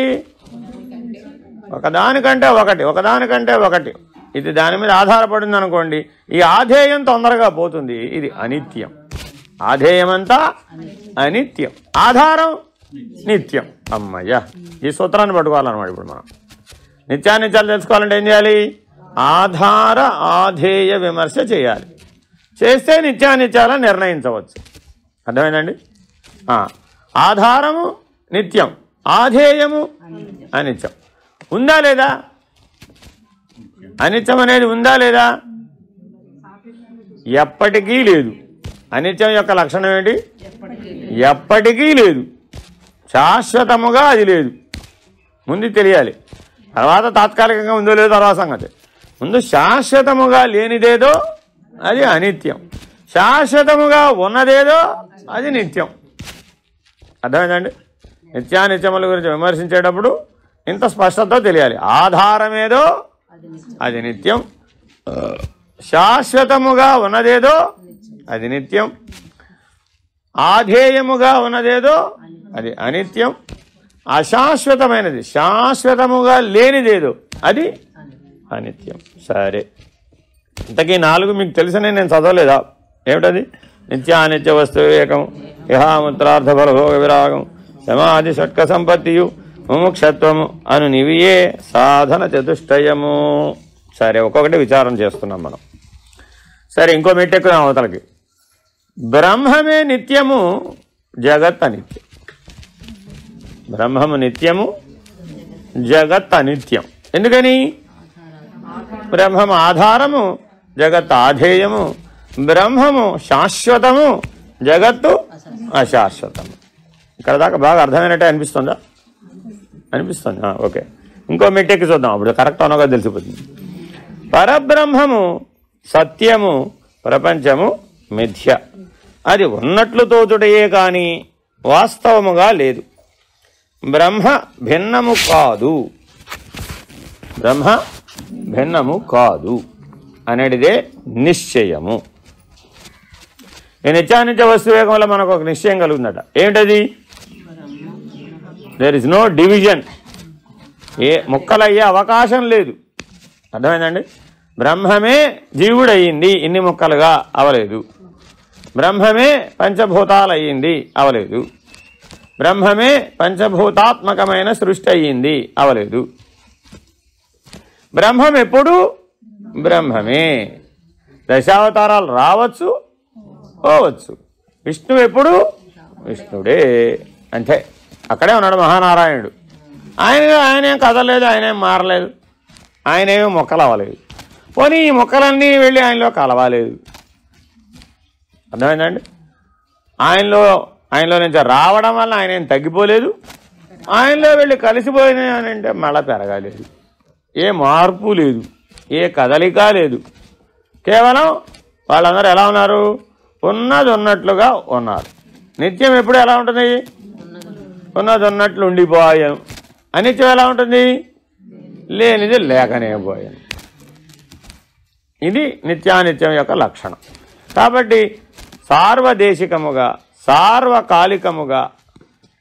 Speaker 1: ఒకదానికంటే ఒకటి, ఒకదానికంటే ఒకటి. ఇది దాని మీద ఆధారపడింది అనుకోండి, ఈ ఆధేయం తొందరగా పోతుంది. ఇది అనిత్యం. ఆధేయమంతా అనిత్యం, ఆధారం నిత్యం. అమ్మయ్య, ఈ సూత్రాన్ని పట్టుకోవాలన్నమాట. ఇప్పుడు మనం నిత్యానిత్యాలు తెలుసుకోవాలంటే ఏం చేయాలి? ఆధార ఆధేయ విమర్శ చేయాలి. చేస్తే నిత్యానిత్యాలను నిర్ణయించవచ్చు. అర్థమైందండి? ఆధారము నిత్యం, ఆధేయము అనిత్యం. ఉందా లేదా? అనిత్యం అనేది ఉందా లేదా? ఎప్పటికీ లేదు. అనిత్యం యొక్క లక్షణం ఏంటి? ఎప్పటికీ లేదు, శాశ్వతముగా అది లేదు. ముందు తెలియాలి, తర్వాత తాత్కాలికంగా ఉందో లేదో తర్వాత సంగతి. ముందు శాశ్వతముగా లేనిదేదో అది అనిత్యం, శాశ్వతముగా ఉన్నదేదో అది నిత్యం. అర్థమైందండి? నిత్యానిత్యముల గురించి విమర్శించేటప్పుడు ఇంత స్పష్టతతో తెలియాలి. ఆధారమేదో అది నిత్యం, శాశ్వతముగా ఉన్నదేదో అది నిత్యం, ఆధేయముగా ఉన్నదేదో అది అనిత్యం, అశాశ్వతమైనది శాశ్వతముగా లేనిదేదో అది అనిత్యం. సరే, ఇంతకీ 4 మీకు తెలిసిన నేను చదవలేదా? ఏమిటది? నిత్యానిత్య వస్తు వివేకం, ఇహాముత్రార్థ ఫలభోగ విరాగం, సమాధి షట్క సంపత్తియు, ముముక్షత్వము అను నివియే సాధన చతుష్టయము. సరే, ఒక్కొక్కటి విచారం చేస్తున్నాం మనం. సరే, ఇంకో మెట్టెక్కుదాం అవతలకి. బ్రహ్మమే నిత్యము, జగత్ అనిత్యం. బ్రహ్మము నిత్యము, జగత్ అనిత్యం. ఎందుకని? బ్రహ్మము ఆధారము, జగత్ ఆధేయము. బ్రహ్మము శాశ్వతము, జగత్తు అశాశ్వతము. ఇక్కడ దాకా బాగా అర్థమైనట్టే అనిపిస్తుందా? అనిపిస్తుంది. ఓకే, ఇంకో మెట్టెక్కి చూద్దాం, అప్పుడు కరెక్ట్ అనగా తెలిసిపోతుంది. పరబ్రహ్మము సత్యము, ప్రపంచము మిథ్య. అది ఉన్నట్లు తోచుటయే కానీ వాస్తవముగా లేదు. బ్రహ్మ భిన్నము కాదు, బ్రహ్మ భిన్నము కాదు అనేటిదే నిశ్చయము. ఈ నిత్యానిత్య వస్తువేగం వల్ల మనకు ఒక నిశ్చయం కలుగుతుందట. ఏమిటది? There is no division. ఏ ముక్కలయ్యే అవకాశం లేదు. అర్థమైందండి? బ్రహ్మమే జీవుడయ్యింది, ఇన్ని ముక్కలుగా అవలేదు. బ్రహ్మమే పంచభూతాలు అయ్యింది, అవలేదు. బ్రహ్మమే పంచభూతాత్మకమైన సృష్టి అయ్యింది, అవలేదు. బ్రహ్మం ఎప్పుడు బ్రహ్మమే. దశావతారాలు రావచ్చు, పోవచ్చు. విష్ణువు ఎప్పుడు విష్ణుడే, అంతే. అక్కడే ఉన్నాడు మహానారాయణుడు. ఆయనేం కదలేదు, ఆయనేం మారలేదు, ఆయనేమో మొక్కలు అవ్వలేదు. పోనీ ఈ మొక్కలన్నీ వెళ్ళి ఆయనలో కలవాలేదు. అర్థమైందండి? ఆయనలో నుంచి రావడం వల్ల ఆయన ఏం తగ్గిపోలేదు, ఆయనలో వెళ్ళి కలిసిపోయినాయనంటే మళ్ళా పెరగలేదు. ఏ మార్పు లేదు, ఏ కదలిక లేదు. కేవలం వాళ్ళందరూ ఎలా ఉన్నారు? ఉన్నది ఉన్నట్లుగా ఉన్నారు. నిత్యం ఎప్పుడు ఎలా ఉంటుంది? ఉన్నది ఉన్నట్లు ఉండిపోయాను. అనిత్యం ఎలా ఉంటుంది? లేనిది లేకనే పోయాను. ఇది నిత్యానిత్యం యొక్క లక్షణం. కాబట్టి సార్వదేశికముగా, సార్వకాలికముగా,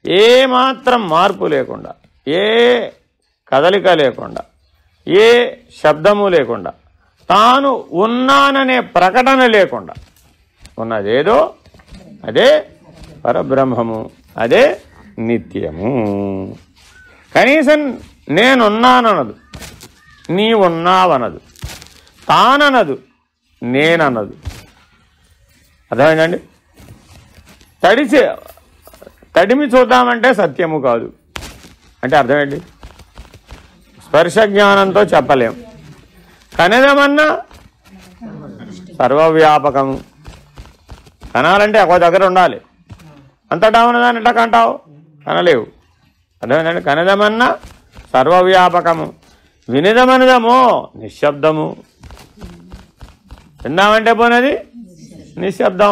Speaker 1: ఏమాత్రం మార్పు లేకుండా, ఏ కదలిక లేకుండా, ఏ శబ్దము లేకుండా, తాను ఉన్నాననే ప్రకటన లేకుండా ఉన్నదేదో అదే పరబ్రహ్మము, అదే నిత్యము. కనీసం నేనున్నాననదు, నీవున్నావనదు, తాననదు, నేనన్నదు. అర్థమైందండి? తడిమి చూద్దామంటే సత్యము కాదు అంటే అర్థమేంటి? స్పర్శ జ్ఞానంతో చెప్పలేం. కనదమన్నా సర్వవ్యాపకము. కనాలంటే ఒక దగ్గర ఉండాలి. అంతటా ఉన్నదాన్ని ఎట్లా కంటావు? కనలేవు. అర్థమైందండి? కనదమన్నా సర్వవ్యాపకము. వినిదమనదమో నిశ్శబ్దము. విందామంటే పోనది నిశ్శబ్దం,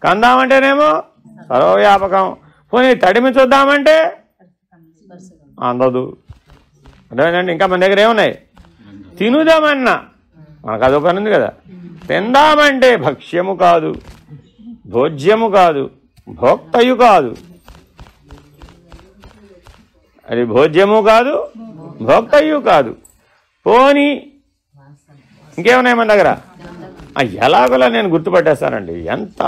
Speaker 1: కందామంటేనేమో సర్వవ్యాపకం. పోనీ తడిమి చూద్దామంటే అందదు. అర్థమైందండి? ఇంకా మన దగ్గర ఏమున్నాయి? తినుదామన్నా మనకు అదొక పని ఉంది కదా. తిందామంటే భక్ష్యము కాదు, భోజ్యము కాదు, భోక్తయు కాదు. అది భోజ్యము కాదు, భోక్తయు కాదు. పోనీ ఇంకేమున్నాయి మన దగ్గర? ఎలాగోలా నేను గుర్తుపట్టేస్తానండి. ఎంత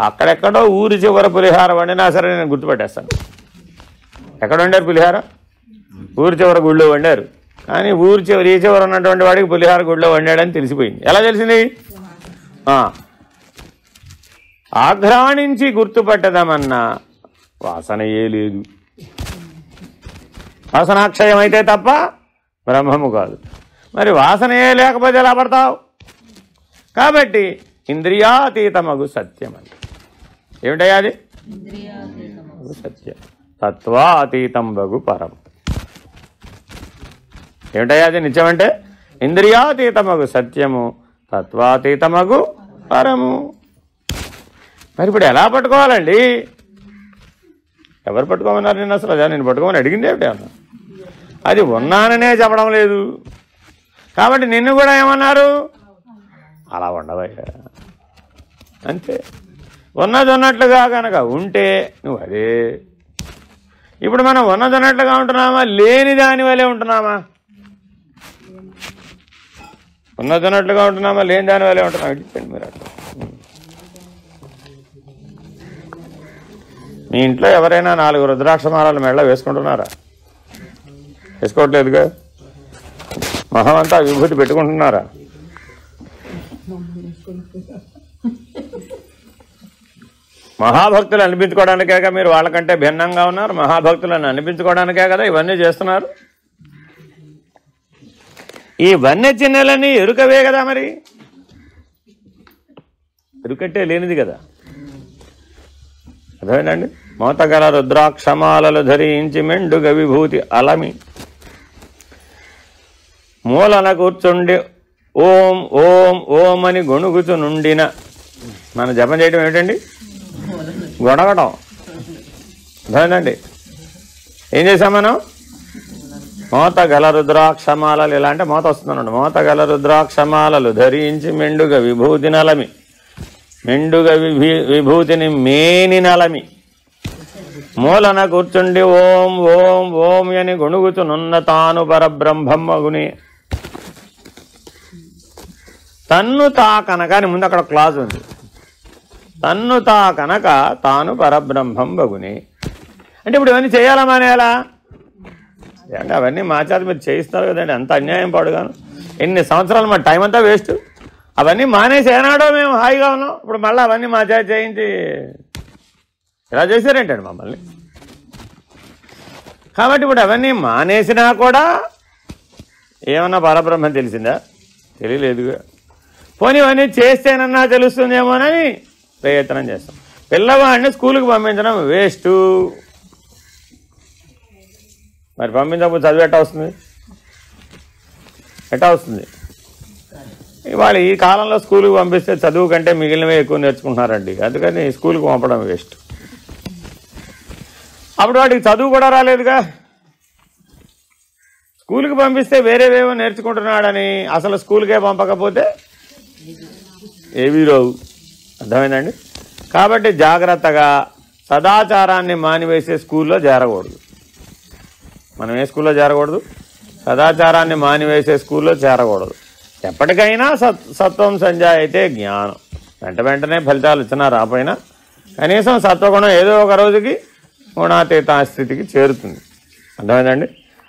Speaker 1: అక్కడెక్కడో ఊరి చివర పులిహార వండినా సరే నేను గుర్తుపట్టేస్తాను. ఎక్కడ వండారు పులిహార? ఊరి చివర గుళ్ళో వండారు. కానీ ఊరి చివరి ఈ చివర ఉన్నటువంటి వాడికి పులిహార గుళ్ళో వండాడని తెలిసిపోయింది. ఎలా తెలిసింది? ఆఘ్రాణించి గుర్తుపట్టదామన్నా వాసనయే లేదు. వాసనాక్షయం అయితే తప్ప బ్రహ్మము కాదు. మరి వాసనయే లేకపోతే ఎలా పడతావు? కాబట్టి ఇంద్రియాతీతమగు సత్యం అంటే ఏమిటయ్యా? అది సత్యం. తత్వాతీతం బగు పరం. ఏమిటయ్యా అది? నిత్యం అంటే ఇంద్రియాతీతమగు సత్యము, తత్వాతీతమగు పరము. మరి ఇప్పుడు ఎలా పట్టుకోవాలండి? ఎవరు పట్టుకోమన్నారు నేను? అసలు అదే నేను పట్టుకోమని అడిగింది ఏమిటి అన్న? అది ఉన్నాననే చెప్పడం లేదు. కాబట్టి నిన్ను కూడా ఏమన్నారు? అలా ఉండవయ్యా అంతే. ఉన్నది ఉన్నట్లుగా కనుక ఉంటే నువ్వు అదే. ఇప్పుడు మనం ఉన్నది ఉన్నట్లుగా ఉంటున్నామా, లేని దాని వల్లే ఉంటున్నామా? ఉన్నది ఉన్నట్లుగా ఉంటున్నామా, లేని దాని వల్లే ఉంటున్నామా? చెప్పండి మీరు. అట్లా మీ ఇంట్లో ఎవరైనా 4 రుద్రాక్షమాలను మెళ్ళ వేసుకుంటున్నారా? వేసుకోవట్లేదుగా. మహమంతా విభూతి పెట్టుకుంటున్నారా? మహాభక్తులు అనిపించుకోవడానికే కదా మీరు వాళ్ళకంటే భిన్నంగా ఉన్నారు. మహాభక్తులను అనిపించుకోవడానికే కదా ఇవన్నీ చేస్తున్నారు. ఈ వన్య చిన్నెలని ఎరుకవే కదా. మరి ఎరుకంటే లేనిది కదా. అర్థమైందండి? మోతగల రుద్రాక్షమాలలు ధరించి మెండుగ విభూతి అలమి మూలన కూర్చుండి ఓం ఓం ఓం అని గొణుగుచు నుండిన. మన జపం చేయడం ఏమిటండి? గొడగడం. అర్థమైందండి? ఏం చేసాం మనం? మోతగల రుద్రాక్షమాలలు. ఇలా అంటే మోత వస్తుందనండి. మోతగల రుద్రాక్షమాలలు ధరించి మెండుగ విభూతి నలమి. మెండుగ విభూతిని మేని నలమి మూలన కూర్చుండి ఓం ఓం ఓం అని గొణుగుచునున్న తాను పరబ్రహ్మగుని. తన్ను తా కనుక అని ముందు అక్కడ క్లాజ్ ఉంది. తన్ను తా కనుక తాను పరబ్రహ్మం బగుని. అంటే ఇప్పుడు ఇవన్నీ చేయాలా మానేయాలా? అంటే అవన్నీ మార్చాలి. మీరు చేయిస్తున్నారు కదండి. అంత అన్యాయం పాడుగాను. ఎన్ని సంవత్సరాలు మా టైం అంతా వేస్ట్. అవన్నీ మానేసి ఏనాడో మేము హాయిగా ఉన్నాం. ఇప్పుడు మళ్ళీ అవన్నీ చేయించి ఇలా చేశారేంటండి మమ్మల్ని. కాబట్టి ఇప్పుడు అవన్నీ మానేసినా కూడా ఏమన్నా పరబ్రహ్మం తెలిసిందా? తెలియలేదుగా. పోనీ ఇవన్నీ చేస్తేనన్నా తెలుస్తుందేమోనని ప్రయత్నం చేస్తాం. పిల్లవాడిని స్కూల్కి పంపించడం వేస్ట్. మరి పంపించకపోతే చదువు ఎట్టా వస్తుంది? ఎట్టా వస్తుంది? ఇవాళ ఈ కాలంలో స్కూల్కి పంపిస్తే చదువు కంటే మిగిలినవే ఎక్కువ నేర్చుకుంటున్నారండి. అందుకని స్కూల్కి పంపడం వేస్ట్. అప్పుడు వాడికి చదువు కూడా రాలేదుగా. స్కూల్కి పంపిస్తే వేరేవేవో నేర్చుకుంటున్నాడని అసలు స్కూల్కే పంపకపోతే ఏవీ రావు. అర్థమైందండి? కాబట్టి జాగ్రత్తగా సదాచారాన్ని మానివేసే స్కూల్లో చేరకూడదు. మనం ఏ స్కూల్లో చేరకూడదు? సదాచారాన్ని మానివేసే స్కూల్లో చేరకూడదు. ఎప్పటికైనా సత్వం సంజాయితే జ్ఞానం. వెంటనే ఫలితాలు ఇచ్చినా రాపోయినా కనీసం సత్వగుణం ఏదో ఒక రోజుకి గుణాతీత స్థితికి చేరుతుంది. అర్థమైందండి?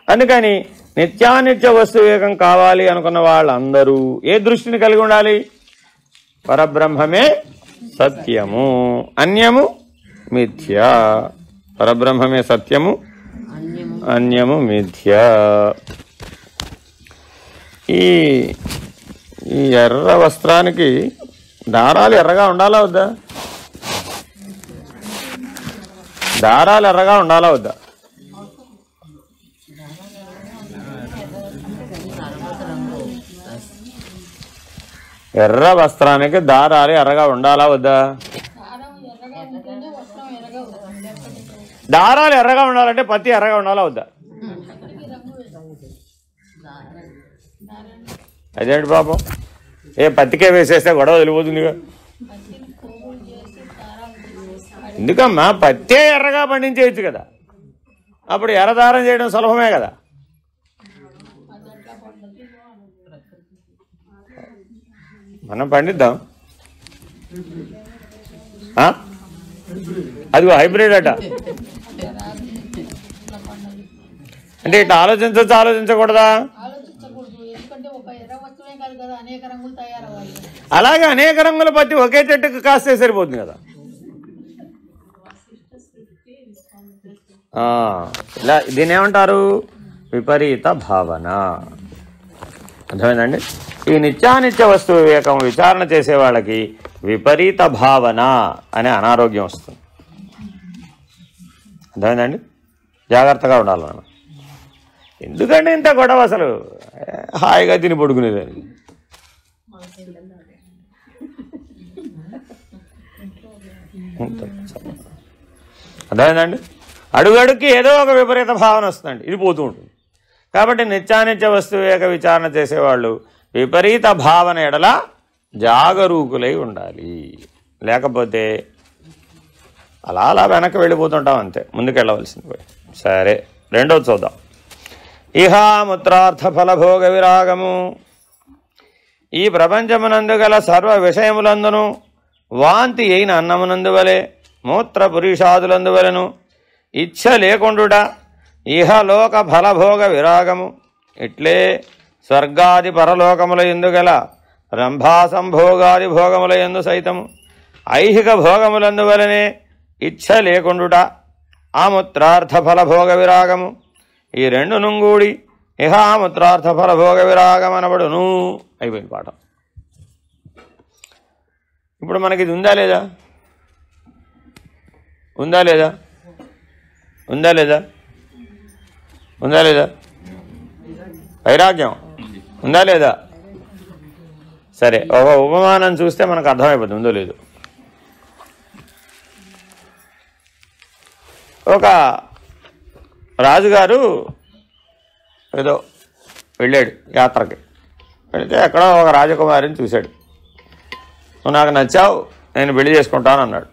Speaker 1: అందుకని నిత్యానిత్య వస్తు వివేకం కావాలి అనుకున్న వాళ్ళందరూ ఏ దృష్టిని కలిగి ఉండాలి? పరబ్రహ్మమే సత్యము, అన్యము మిథ్య. పరబ్రహ్మమే సత్యము, అన్యము మిథ్య. ఈ ఎర్ర వస్త్రానికి దారాలు ఎర్రగా ఉండాలా వద్దా? దారాలు ఎర్రగా ఉండాలా వద్దా? ఎర్ర వస్త్రానికి దారాలు ఎర్రగా ఉండాలా వద్దా? దారాలు ఎర్రగా ఉండాలంటే పత్తి ఎర్రగా ఉండాలా వద్దా? అదేంటి పాపం, పత్తికే వేసేస్తే గొడవ వెళ్ళిపోతుందిగా. ఎందుకమ్మా, పత్తే ఎర్రగా పండించేయచ్చు కదా, అప్పుడు ఎర్రదారం చేయడం సులభమే కదా. మనం పండిద్దాం. అది హైబ్రిడ్ అట. అంటే ఇట్లా ఆలోచించవచ్చు, ఆలోచించకూడదా? అలాగే అనేక రంగుల పత్తి ఒకే చెట్టుకు కాస్తే సరిపోతుంది కదా. ఇలా దీని ఏమంటారు? విపరీత భావన. అర్థమైందండి? ఈ నిత్యానిత్య వస్తు వివేకం విచారణ చేసే వాళ్ళకి విపరీత భావన అనే అనారోగ్యం వస్తుంది. అర్థమైందండి? జాగ్రత్తగా ఉండాలి మనం. ఎందుకంటే ఇంత గొడవ, అసలు హాయిగా తిని పడుకునేదాన్ని. అర్థమైందండి? అడుగడుక్కి ఏదో ఒక విపరీత భావన వస్తుందండి, ఇది పోతూ ఉంటుంది. కాబట్టి నిత్యానిత్య వస్తు వివేక విచారణ చేసేవాళ్ళు విపరీత భావన ఎడల జాగరూకులై ఉండాలి. లేకపోతే అలా అలా వెనక్కి వెళ్ళిపోతుంటాం, అంతే, ముందుకెళ్ళవలసింది పోయి. సరే, రెండోది చూద్దాం. ఇహాముత్రార్థ ఫలభోగ విరాగము. ఈ ప్రపంచమునందు గల సర్వ విషయములందును వాంతి అయిన అన్నమునందువలే మూత్ర పురుషాదులందువలను ఇచ్ఛ లేకుండుట ఇహలోక ఫలభోగ విరాగము. ఇట్లే స్వర్గాది పరలోకముల ఎందుగల రంభాసంభోగాది భోగముల ఎందు సైతము ఐహిక భోగములందువలనే ఇచ్ఛ లేకుండుట ఆముత్రార్థ ఫలభోగ విరాగము. ఈ రెండు నుంగూడి ఇహాముత్రార్థ ఫలభోగ విరాగమనబడును. అయిపోయింది పాఠం. ఇప్పుడు మనకి ఇది ఉందా లేదా? ఉందా లేదా? ఉందా లేదా? ఉందా లేదా? వైరాగ్యం ఉందా లేదా? సరే, ఒక ఉపమానం చూస్తే మనకు అర్థమైపోతుంది ఉందో లేదు. ఒక రాజుగారు ఏదో వెళ్ళాడు యాత్రకి. వెళితే ఎక్కడో ఒక రాజకుమారిని చూశాడు. నువ్వు నాకు నచ్చావు, నేను పెళ్లి చేసుకుంటాను అన్నాడు.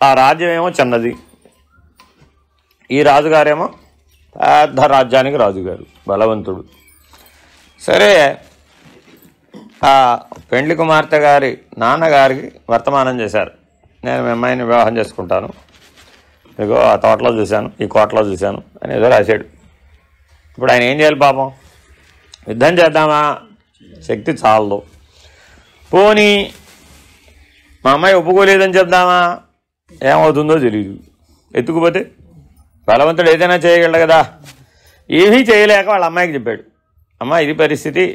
Speaker 1: ఆ రాజ్యం ఏమో చిన్నది, ఈ రాజుగారేమో పెద్ద రాజ్యానికి రాజుగారు, బలవంతుడు. సరే, ఆ పెండ్లి కుమార్తె గారి నాన్నగారికి వర్తమానం చేశారు, నేను మీ అమ్మాయిని వివాహం చేసుకుంటాను, ఇదిగో ఆ తోటలో చూశాను, ఈ కోటలో చూశాను అని ఏదో రాశాడు. ఇప్పుడు ఆయన ఏం చేయాలి పాపం? యుద్ధం చేద్దామా? శక్తి చాలదు. పోనీ మా అమ్మాయి ఒప్పుకోలేదని చెప్దామా? ఏమవుతుందో తెలియదు. ఎత్తుకుపోతే బలవంతుడు ఏదైనా చేయగలడు కదా. ఏమీ చేయలేక వాళ్ళ అమ్మాయికి చెప్పాడు, అమ్మ ఇది పరిస్థితి,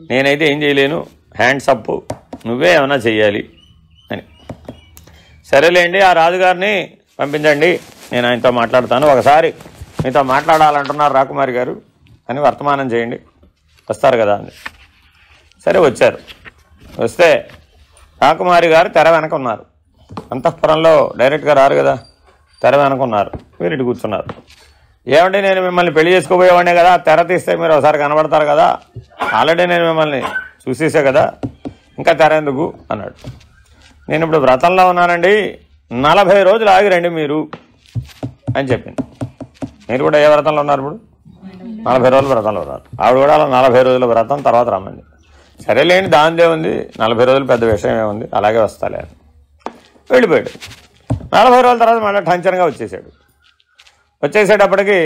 Speaker 1: నేనైతే ఏం చేయలేను, హ్యాండ్స్ అప్, నువ్వే ఏమైనా చెయ్యాలి అని. సరేలేండి, ఆ రాజుగారిని పంపించండి, నేను ఆయనతో మాట్లాడతాను, ఒకసారి మీతో మాట్లాడాలంటున్నారు రాకుమారి గారు అని వర్తమానం చేయండి, వస్తారు కదా అని. సరే వచ్చారు. వస్తే రాకుమారి గారు తెర వెనక ఉన్నారు. అంతఃపురంలో డైరెక్ట్గా రారు కదా, తెర వెనక ఉన్నారు. మీరు ఇటు కూర్చున్నారు. ఏమంటే నేను మిమ్మల్ని పెళ్లి చేసుకోబోయేవాడినే కదా, తెర తీస్తే మీరు ఒకసారి కనబడతారు కదా, ఆల్రెడీ నేను మిమ్మల్ని చూసేసా కదా, ఇంకా తెర ఎందుకు అన్నాడు. నేను ఇప్పుడు వ్రతంలో ఉన్నానండి, 40 రోజులు ఆగి రండి మీరు అని చెప్పింది. మీరు కూడా ఏ వ్రతంలో ఉన్నారు? ఇప్పుడు 40 రోజుల వ్రతంలో ఉన్నారు. ఆవిడ కూడా 40 రోజుల వ్రతం తర్వాత రమ్మంది. సరేలేండి, దానిదే ఉంది, 40 రోజులు పెద్ద విషయం ఏముంది, అలాగే వస్తాలే అని వెళ్ళిపోయాడు. 40 రోజుల తర్వాత మళ్ళీ టెన్షన్గా వచ్చేసేటప్పటికి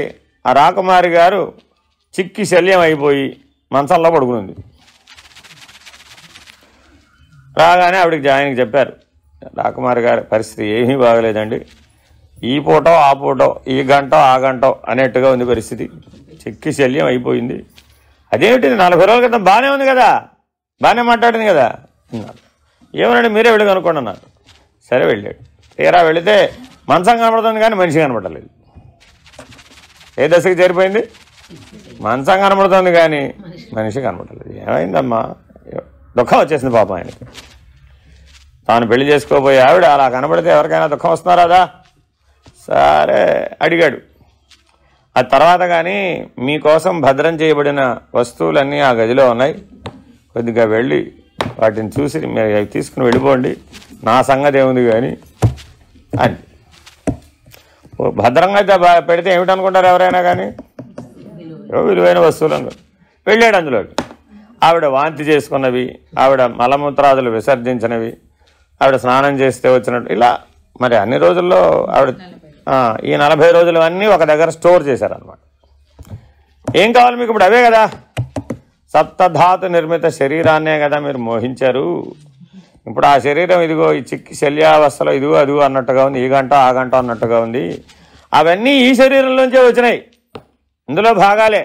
Speaker 1: ఆ రాకుమారి గారు చిక్కి శల్యం అయిపోయి మంచంలో పడుకునింది. రాగానే ఆవిడకి ఆయనకి చెప్పారు, రాకుమారి గారి పరిస్థితి ఏమీ బాగలేదండి, ఈ పూటో ఆ పూటో, ఈ గంటో ఆ గంటో అనేట్టుగా ఉంది పరిస్థితి, చెక్కి శల్యం అయిపోయింది. అదేమిటి 40 రోజుల క్రితం బాగానే ఉంది కదా, బాగానే మాట్లాడింది కదా అన్నారు. ఏమనండి మీరే వెళ్ళి కనుక్కోండి అన్నారు. సరే వెళ్ళాడు. తీరా వెళితే మంచం కనబడుతుంది కానీ మనిషి కనబడలేదు. ఏ దశకి చేరిపోయింది? మంచం కనబడుతుంది కానీ మనిషి కనబడలేదు. ఏమైందమ్మా? దుఃఖం వచ్చేసింది పాపం ఆయనకి. తాను పెళ్లి చేసుకోబోయే ఆవిడ అలా కనబడితే ఎవరికైనా దుఃఖం వస్తున్నారాదా? సరే అడిగాడు. ఆ తర్వాత కానీ మీకోసం భద్రం చేయబడిన వస్తువులన్నీ ఆ గదిలో ఉన్నాయి, కొద్దిగా వెళ్ళి వాటిని చూసి మీరు అవి తీసుకుని వెళ్ళిపోండి, నా సంగతి ఏముంది కానీ అని. భద్రంగా అయితే పెడితే ఏమిటనుకుంటారు ఎవరైనా కానీ? విలువైన వస్తువులు అనుకో. వెళ్ళాడు అందులోకి. ఆవిడ వాంతి చేసుకున్నవి, ఆవిడ మలమూత్రాదులు విసర్జించినవి, ఆవిడ స్నానం చేస్తే వచ్చినట్టు, ఇలా మరి అన్ని రోజుల్లో ఆవిడ ఈ 40 రోజులు అన్నీ ఒక దగ్గర స్టోర్ చేశారనమాట. ఏం కావాలి మీకు ఇప్పుడు? అవే కదా, సప్తధాతు నిర్మిత శరీరాన్నే కదా మీరు మోహించారు. ఇప్పుడు ఆ శరీరం ఇదిగో ఈ చిక్కి శల్యావస్థలో ఇదిగో అదిగో అన్నట్టుగా ఉంది, ఈ గంట ఆ గంట అన్నట్టుగా ఉంది. అవన్నీ ఈ శరీరంలోంచే వచ్చినాయి, ఇందులో భాగాలే,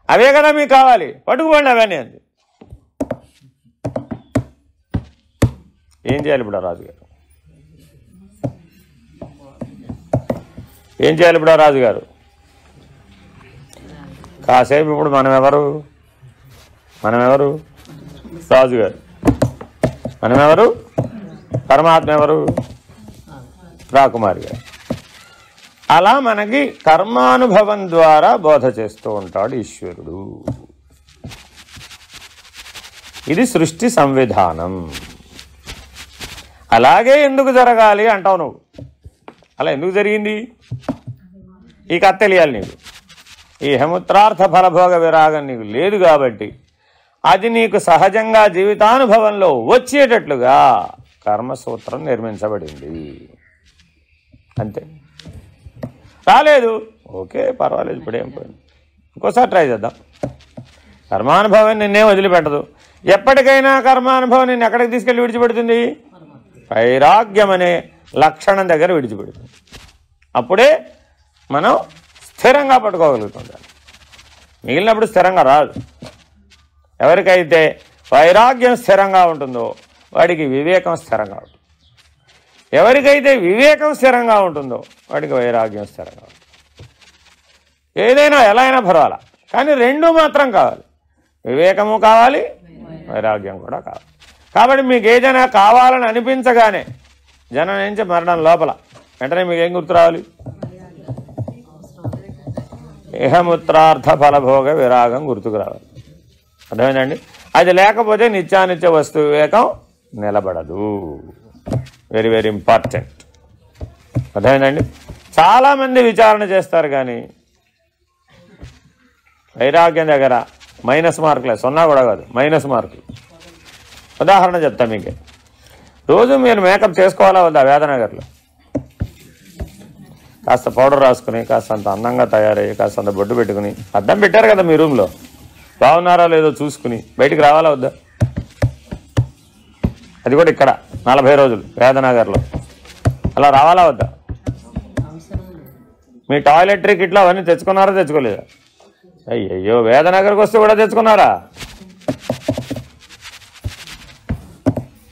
Speaker 1: అవే కదా మీకు కావాలి, పట్టుకుపోండి అవన్నీ అంది. ఏం చేయాలి ఇప్పుడు రాజుగారు? ఏం చేయాలి ఇప్పుడు రాజుగారు? కాసేపు ఇప్పుడు మనమెవరు? రాజుగారు. మనమెవరు? పరమాత్మ ఎవరు? రాకుమారి గారు. అలా మనకి కర్మానుభవం ద్వారా బోధ చేస్తూ ఉంటాడు ఈశ్వరుడు. ఇది సృష్టి సంవిధానం. అలాగే ఎందుకు జరగాలి అంటావు నువ్వు. అలా ఎందుకు జరిగింది ఈ కథ తెలియాలి నీకు. ఈ హేముత్రార్థ ఫలభోగ విరాగం నీకు లేదు కాబట్టి అది నీకు సహజంగా జీవితానుభవంలో వచ్చేటట్లుగా కర్మసూత్రం నిర్మించబడింది. అంతే. రాలేదు, ఓకే పర్వాలేదు, ఇప్పుడేం పోయింది, ఇంకోసారి ట్రై చేద్దాం. కర్మానుభవం నిన్నేం వదిలిపెట్టదు. ఎప్పటికైనా కర్మానుభవం నిన్ను ఎక్కడికి తీసుకెళ్ళి విడిచిపెడుతుంది? వైరాగ్యం అనే లక్షణం దగ్గర విడిచిపెడుతుంది. అప్పుడే మనం స్థిరంగా పట్టుకోగలుగుతాం. మిగిలినప్పుడు స్థిరంగా రాదు. ఎవరికైతే వైరాగ్యం స్థిరంగా ఉంటుందో వాడికి వివేకం స్థిరంగా ఉంటుంది. ఎవరికైతే వివేకం స్థిరంగా ఉంటుందో వాడికి వైరాగ్యం స్థిరంగా ఉంటుంది. ఏదైనా ఎలా అయినా పర్వాలా, కానీ రెండు మాత్రం కావాలి. వివేకము కావాలి, వైరాగ్యం కూడా కావాలి. కాబట్టి మీకు ఏదైనా కావాలని అనిపించగానే జనం నుంచి మరణం లోపల వెంటనే మీకు ఏం గుర్తు రావాలి? ఇహముత్రార్థ ఫలభోగ విరాగం గుర్తుకు రావాలి. అర్థమైందండి? అది లేకపోతే నిత్యానిత్య వస్తు వివేకం నిలబడదు. Very very important. అర్థమైందండి? చాలామంది విచారణ చేస్తారు కానీ వైరాగ్యం దగ్గర మైనస్ మార్కులే, 0 కూడా కాదు, మైనస్ మార్కులు. ఉదాహరణ చెప్తా మీకు. రోజు మీరు మేకప్ చేసుకోవాలా వద్దా? వేదనగర్లో కాస్త పౌడర్ రాసుకుని, కాస్తంత అందంగా తయారయ్యి, కాస్తంత బొట్టు పెట్టుకుని, అద్దం పెట్టారు కదా మీ రూమ్లో, బాగున్నారా లేదో చూసుకుని బయటికి రావాలా వద్దా? అది కూడా ఇక్కడ 40 రోజులు వేదనగర్లో అలా రావాలా వద్దా? మీ టాయిలెటరీ కిట్లో అవన్నీ తెచ్చుకున్నారా తెచ్చుకోలేదా? అయ్యయ్యో, వేదనగర్కి వస్తే కూడా తెచ్చుకున్నారా?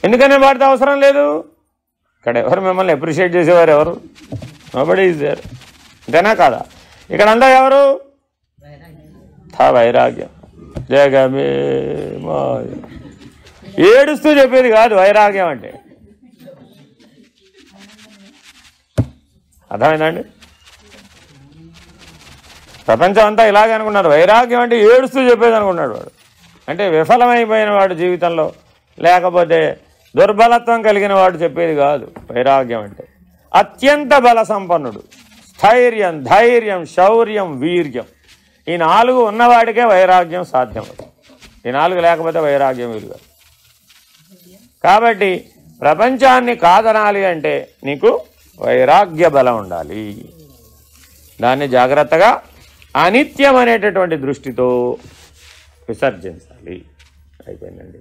Speaker 1: ఎందుకనే వాడితే అవసరం లేదు. ఇక్కడ ఎవరు మిమ్మల్ని అప్రిషియేట్ చేసేవారు? ఎవరు? Nobody is there. అంతేనా కాదా? ఇక్కడంతా ఎవరు? వైరాగ్యం. జగమే మాయ. ఏడుస్తూ చెప్పేది కాదు వైరాగ్యం అంటే. అర్థమైందండి? ప్రపంచం అంతా ఇలాగే అనుకున్నారు. వైరాగ్యం అంటే ఏడుస్తూ చెప్పేది అనుకున్నాడు వాడు. అంటే విఫలమైపోయిన వాడు జీవితంలో, లేకపోతే దుర్బలత్వం కలిగిన వాడు చెప్పేది కాదు. వైరాగ్యం అంటే అత్యంత బల సంపన్నుడు. స్థైర్యం, ధైర్యం, శౌర్యం, వీర్యం, ఈ 4 ఉన్నవాడికే వైరాగ్యం సాధ్యం. ఈ 4 లేకపోతే వైరాగ్యం వీలుగా. కాబట్టి ప్రపంచాన్ని కాదనాలి అంటే నీకు వైరాగ్య బలం ఉండాలి. దాన్ని జాగ్రత్తగా అనిత్యం అనేటటువంటి దృష్టితో విసర్జించాలి. అయిపోయిందండి.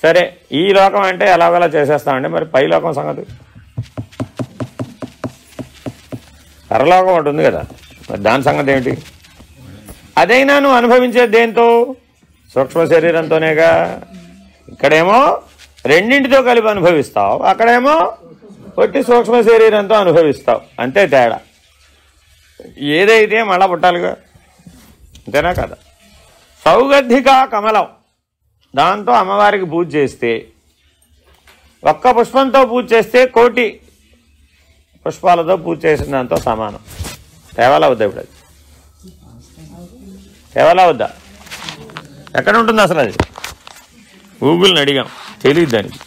Speaker 1: సరే, ఈ లోకం అంటే ఎలాగోలా చేసేస్తామండి. మరి పై లోకం సంగతి, పరలోకం ఒకటి ఉంది కదా, మరి దాని సంగతి ఏమిటి? అదైనా నువ్వు అనుభవించేది దేంతో? సూక్ష్మ శరీరంతోనేగా. ఇక్కడేమో రెండింటితో కలిపి అనుభవిస్తావు, అక్కడేమో ఒట్టి సూక్ష్మ శరీరంతో అనుభవిస్తావు. అంతే తేడా. ఏదైతే మళ్ళా పుట్టాలిగా, అంతేనా కదా? సౌగంధిక కమలం, దాంతో అమ్మవారికి పూజ చేస్తే, ఒక్క పుష్పంతో పూజ చేస్తే కోటి పుష్పాలతో పూజ చేసిన దాంతో సమానం. తేవాలా వద్దా? ఇప్పుడు అది తేవాలా వద్దా? ఎక్కడ ఉంటుంది అసలు అది? గూగుల్ని అడిగాం, తెలియదు దానికి.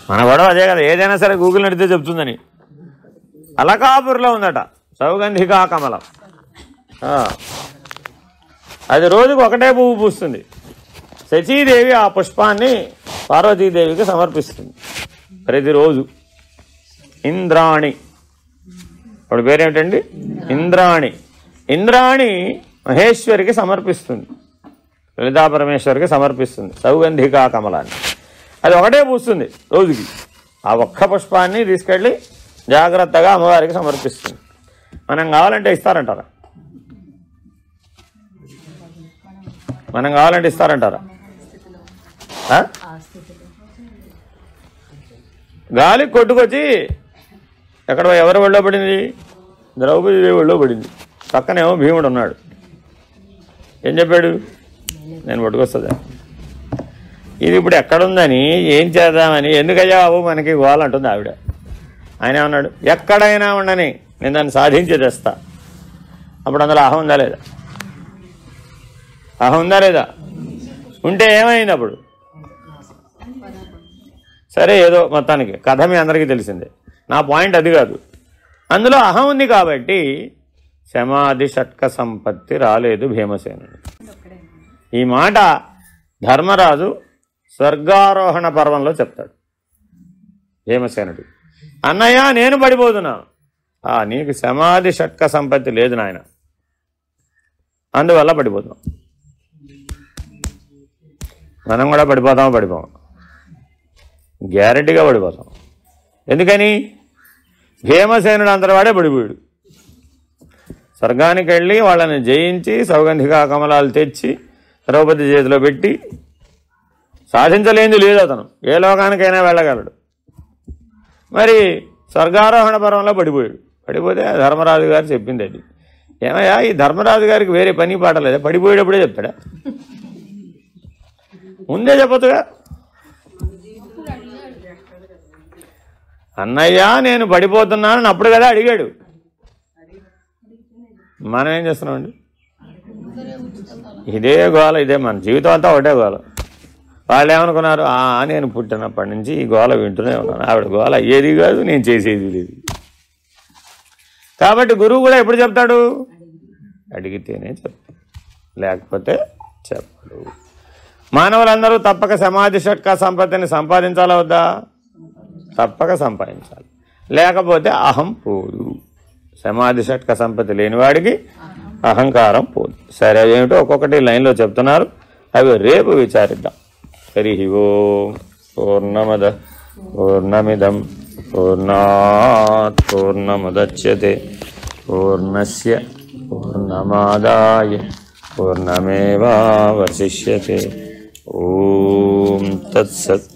Speaker 1: మన గొడవ అదే కదా, ఏదైనా సరే గూగుల్ని అడిగితే చెప్తుందని. అలకాపురిలో ఉందట సౌగంధికా కమలం. అది రోజుకు ఒకటే పువ్వు పూస్తుంది. శచీదేవి ఆ పుష్పాన్ని పార్వతీదేవికి సమర్పిస్తుంది ప్రతిరోజు. ఇంద్రాణి, ఇప్పుడు పేరేమిటండి? ఇంద్రాణి. ఇంద్రాణి మహేశ్వరికి సమర్పిస్తుంది, లలితా పరమేశ్వరికి సమర్పిస్తుంది సౌగంధికా కమలాన్ని. అది ఒకటే పూస్తుంది రోజుకి. ఆ ఒక్క పుష్పాన్ని తీసుకెళ్ళి జాగ్రత్తగా అమ్మవారికి సమర్పిస్తుంది. మనం కావాలంటే ఇస్తారంటారా? మనం కావాలంటే ఇస్తారంటారా? గాలి కొట్టుకొచ్చి ఎక్కడ ఎవరి ఒళ్ళో పడింది? ద్రౌపదీదేవి ఒళ్ళో పడింది. పక్కనేమో భీముడు ఉన్నాడు. ఏం చెప్పాడు? నేను పట్టుకొస్తుందా? ఇది ఇప్పుడు ఎక్కడుందని, ఏం చేద్దామని, ఎందుకయ్యా బాబు మనకి గోలంటుంది ఆవిడ. ఆయన ఏమన్నాడు? ఎక్కడైనా ఉండని, నేను దాన్ని సాధించి తెస్తా. అప్పుడు అందులో అహం ఉందా లేదా? అహం ఉందా లేదా? ఉంటే ఏమైంది అప్పుడు? సరే, ఏదో మొత్తానికి కథ మీ అందరికీ తెలిసిందే. నా పాయింట్ అది కాదు. అందులో అహం ఉంది కాబట్టి సమాధి షట్క సంపత్తి రాలేదు భీమసేనుడు. ఈ మాట ధర్మరాజు స్వర్గారోహణ పర్వంలో చెప్తాడు. భీమసేనుడు, అన్నయ్య నేను పడిపోతున్నా. నీకు సమాధి షట్క సంపత్తి లేదు నాయన, అందువల్ల పడిపోతున్నాం. మనం కూడా పడిపోతాం, గ్యారెంటీగా పడిపోతాం. ఎందుకని? భీమసేనుడు అంతవాడే పడిపోయాడు. స్వర్గానికి వెళ్ళి వాళ్ళని జయించి సౌగంధికా కమలాలు తెచ్చి ద్రౌపది చేతిలో పెట్టి సాధించలేనిది లేదు అతను. ఏ లోకానికైనా వెళ్ళగలడు. మరి స్వర్గారోహణ పర్వంలో పడిపోయాడు. పడిపోతే ధర్మరాజు గారు చెప్పింది అది. ఏమయ్యా, ఈ ధర్మరాజు గారికి వేరే పని పాట లేదా? పడిపోయేటప్పుడే చెప్తాడా? ముందే చెప్పొచ్చుగా. అన్నయ్య నేను పడిపోతున్నానని అప్పుడు కదా అడిగాడు. మనం ఏం చేస్తున్నామండి? ఇదే గోల, ఇదే మన జీవితం అంతా ఒకటే గోల. వాళ్ళు ఏమనుకున్నారు? నేను పుట్టినప్పటి నుంచి ఈ గోల వింటూనే ఉన్నాను. ఆవిడ గోల అయ్యేది కాదు, నేను చేసేది లేదు. కాబట్టి గురువు కూడా ఎప్పుడు చెప్తాడు? అడిగితేనే చెప్తాడు, లేకపోతే చెప్పడు. మానవులందరూ తప్పక సమాధి షట్క సంపత్తిని సంపాదించాలా వద్దా? తప్పక సంపాదించాలి, లేకపోతే అహం పోదు. సమాధి షట్క సంపత్తి లేనివాడికి అహంకారం పోదు. సరే, అవేమిటో ఒక్కొక్కటి లైన్లో చెప్తున్నారు, అవి రేపు విచారిద్దాం. హరి ఓం. పూర్ణమద పూర్ణమిదం పూర్ణాత్ పూర్ణముదచ్యతే పూర్ణస్య పూర్ణమాదాయ పూర్ణమేవావశిష్యతే. ఓం తత్సత్.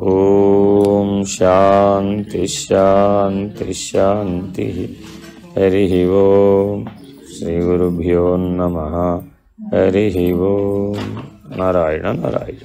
Speaker 1: ఓం శాంతి శాంతి శాంతి. హరి ఓం. శ్రీ గురుభ్యో నమః. హరి ఓం. నారాయణ నారాయణ.